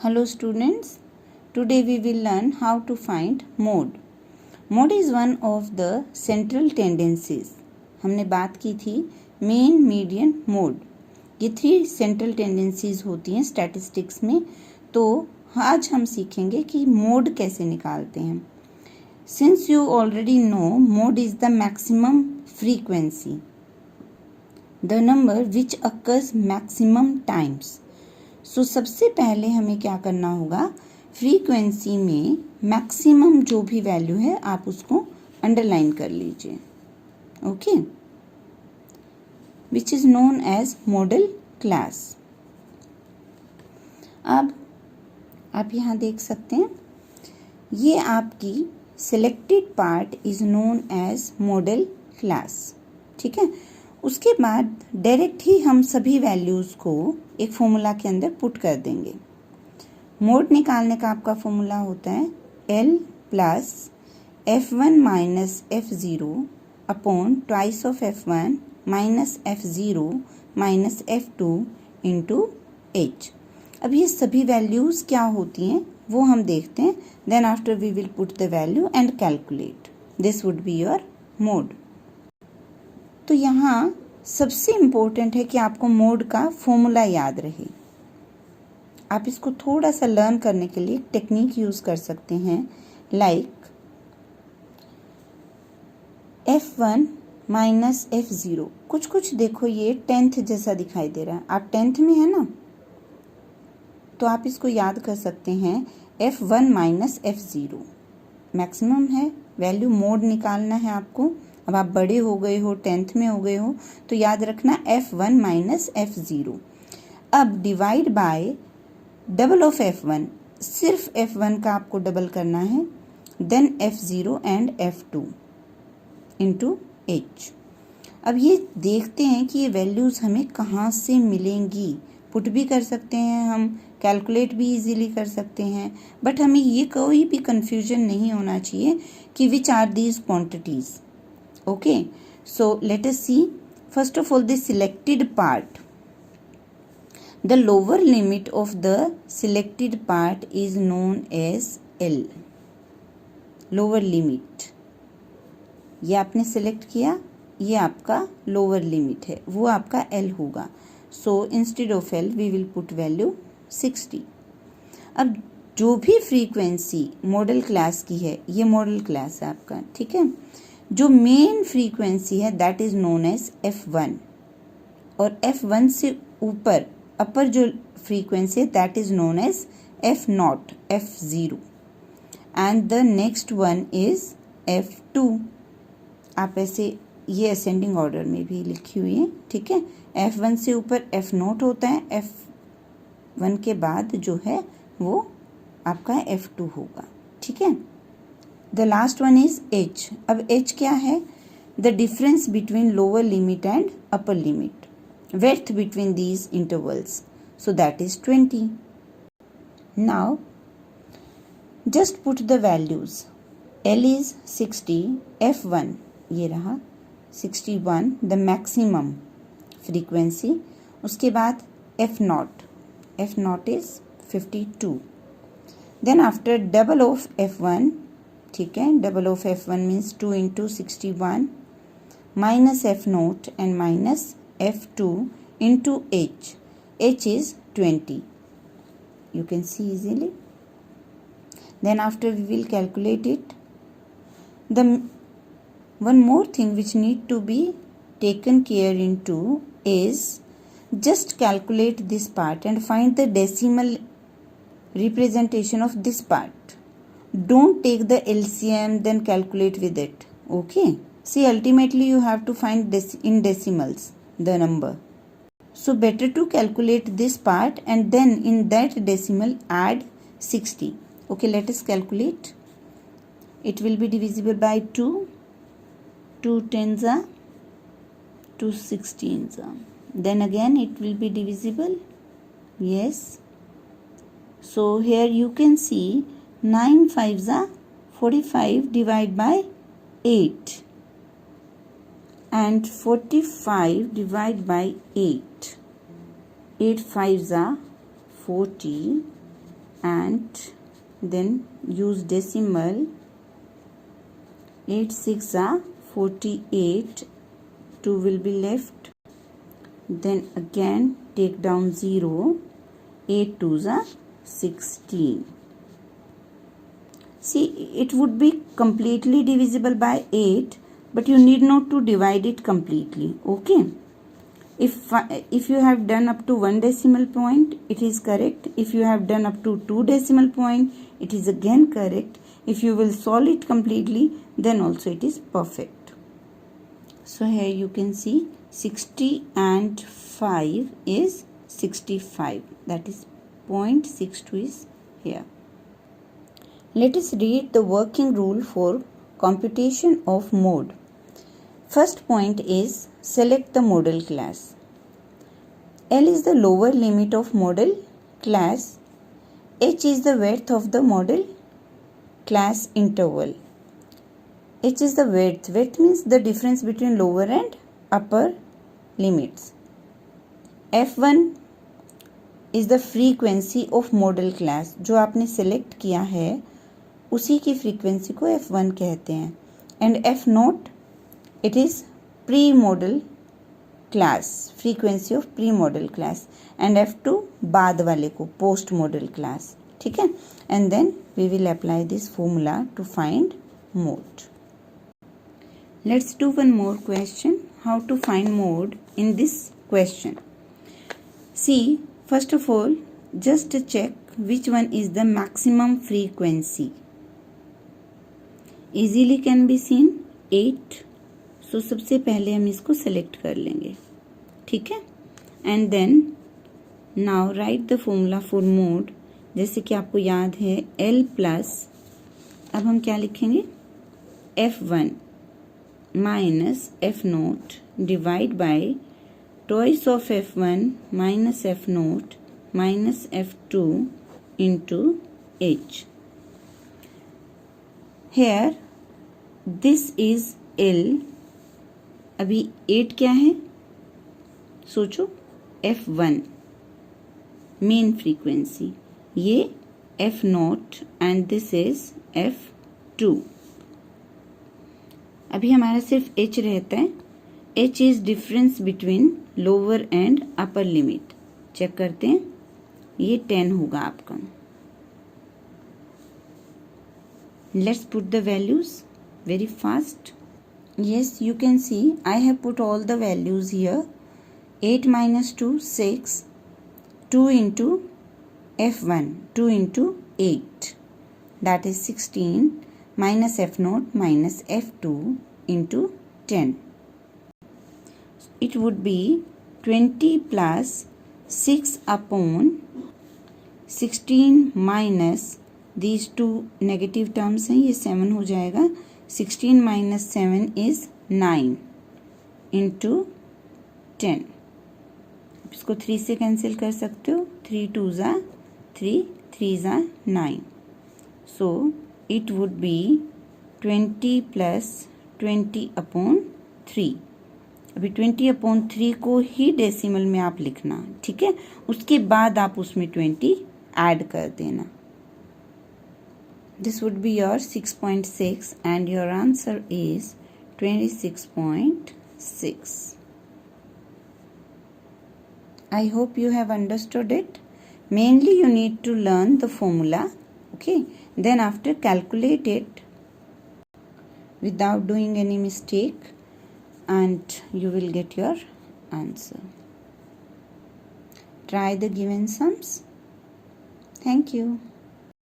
Hello students, today we will learn how to find mode. Mode is one of the central tendencies. हमने बात की थी main, median, mode. ये 3 central tendencies होती हैं statistics में. तो आज हम सीखेंगे कि मोड कैसे निकालते हैं. Since you already know, mode is the maximum frequency, the number which occurs maximum times. सो सबसे पहले हमें क्या करना होगा, फ्रीक्वेंसी में मैक्सिमम जो भी वैल्यू है आप उसको अंडरलाइन कर लीजिए. Okay, which is known as modal class. अब आप यहाँ देख सकते हैं, ये आपकी selected part is known as modal class. ठीक है, उसके बाद डायरेक्ट ही हम सभी वैल्यूज़ को एक फॉर्मूला के अंदर पुट कर देंगे. मोड निकालने का आपका फॉर्मूला होता है L plus F1 minus F0 upon twice of F1 minus F0 minus F2 into H. अब ये सभी वैल्यूज़ क्या होती हैं वो हम देखते हैं. Then after we will put the value and calculate. This would be your mode. तो यहाँ सबसे इम्पोर्टेंट है कि आपको मोड का फॉर्मूला याद रहे. आप इसको थोड़ा सा लर्न करने के लिए टेक्निक यूज़ कर सकते हैं, लाइक F1 माइनस F0. कुछ देखो ये 10th जैसा दिखाई दे रहा है. आप 10th में है ना, तो आप इसको याद कर सकते हैं F1 माइनस F0. मैक्सिमम है, वैल्यू मोड निकालना है आपको. अब आप बड़े हो गए हो, 10th में हो गए हो, तो याद रखना F1 माइनस F0. अब divide by double of F1, सिर्फ F1 का आपको डबल करना है. Then F0 and F2 into H. अब ये देखते हैं कि ये वैल्यूज़ हमें कहाँ से मिलेंगी. पुट भी कर सकते हैं हम, कैलकुलेट भी इजीली कर सकते हैं, बट हमें ये कोई भी कंफ्यूजन नहीं होना चाहिए कि which are these quantities. Okay, so let us see. First of all, the selected part. The lower limit of the selected part is known as L. Lower limit. ये आपने select किया, ये आपका lower limit है, वो आपका L होगा. So instead of L, we will put value 60. अब जो भी फ्रीक्वेंसी मॉडल क्लास की है, ये मॉडल क्लास है आपका. ठीक है, जो मेन फ्रीक्वेंसी है that is known as F1, और F1 से ऊपर अपर जो फ्रीक्वेंसी है that is known as F0, F0, and the next one is F2. आप ऐसे ये असेंडिंग ऑर्डर में भी लिखी हुई है. ठीक है, F1 से ऊपर F0 होता है, F1 के बाद जो है वो आपका F2 होगा. ठीक है, The last one is H. अब H क्या है? The difference between lower limit and upper limit. Width between these intervals. So that is 20. Now, just put the values. L is 60. F1 ये रहा 61. The maximum frequency. उसके बाद F0. F0 is 52. Then after double of F1, ठीक है, double of F1 means 2 into 61 minus F0 and minus F2 into H. H is 20. You can see easily. Then after we will calculate it. The one more thing which need to be taken care into is just calculate this part and find the decimal representation of this part. Don't take the LCM then calculate with it. Okay, see ultimately you have to find in decimals the number, so better to calculate this part and then in that decimal add 60. Okay, let us calculate. It will be divisible by 2. 2 tens are 2 16s are. Then again it will be divisible. Yes, so here you can see 9 5s are 45 divided by 8 and 45 divided by 8. 8 5s are 40 and then use decimal. 8 6 are 48, 2 will be left. Then again take down 0, 8 2s are 16. See, it would be completely divisible by 8, but you need not to divide it completely. Okay. If you have done up to 1 decimal point, it is correct. If you have done up to 2 decimal point, it is again correct. If you will solve it completely, then also it is perfect. So here you can see 60 and 5 is 65. That is 0.62 is here. Let us read the working rule for computation of mode. First point is select the model class. L is the lower limit of model class. H is the width of the model class interval. H is the width. Width means the difference between lower and upper limits. F1 is the frequency of model class. जो आपने select किया है उसी की frequency को F1 कहते हैं. And F0, it is pre-model class, frequency of pre-model class. And F2 बाद वाले को post-model class. ठीक है. And then we will apply this formula to find mode. Let's do one more question. How to find mode in this question. See, first of all, just check which one is the maximum frequency. Easily can be seen 8. So सबसे पहले हम इसको select कर लेंगे. ठीक है. And then now write the formula for mode. जैसे कि आपको याद है L plus, अब हम क्या लिखेंगे? F1 minus F0 divide by twice of F1 minus F0 minus F2 into H. Here this is L. अभी 8 क्या है? सोचो. F1 मेन फ्रीक्वेंसी, ये F0 and this is F2. अभी हमारा सिर्फ H रहता है. H is difference between lower and upper limit. Check करते हैं. ये 10 होगा आपका. Let's put the values very fast. Yes, you can see I have put all the values here. 8 minus 2, 6. 2 into F1, 2 into 8. That is 16 minus F0 minus F2 into 10. It would be 20 plus 6 upon 16 minus these two negative terms हैं, ये 7 हो जाएगा. 16 minus 7 is 9 into 10. इसको 3 से cancel कर सकते हो. 3 2s are 3, 3s are 9. So it would be 20 plus 20 upon 3. अभी 20 upon 3 को ही डेसिमल में आप लिखना. ठीक है. उसके बाद आप उसमें 20 ऐड कर देना. This would be your 6.6 and your answer is 26.6. I hope you have understood it. Mainly you need to learn the formula. Okay. Then after calculate it without doing any mistake and you will get your answer. Try the given sums. Thank you.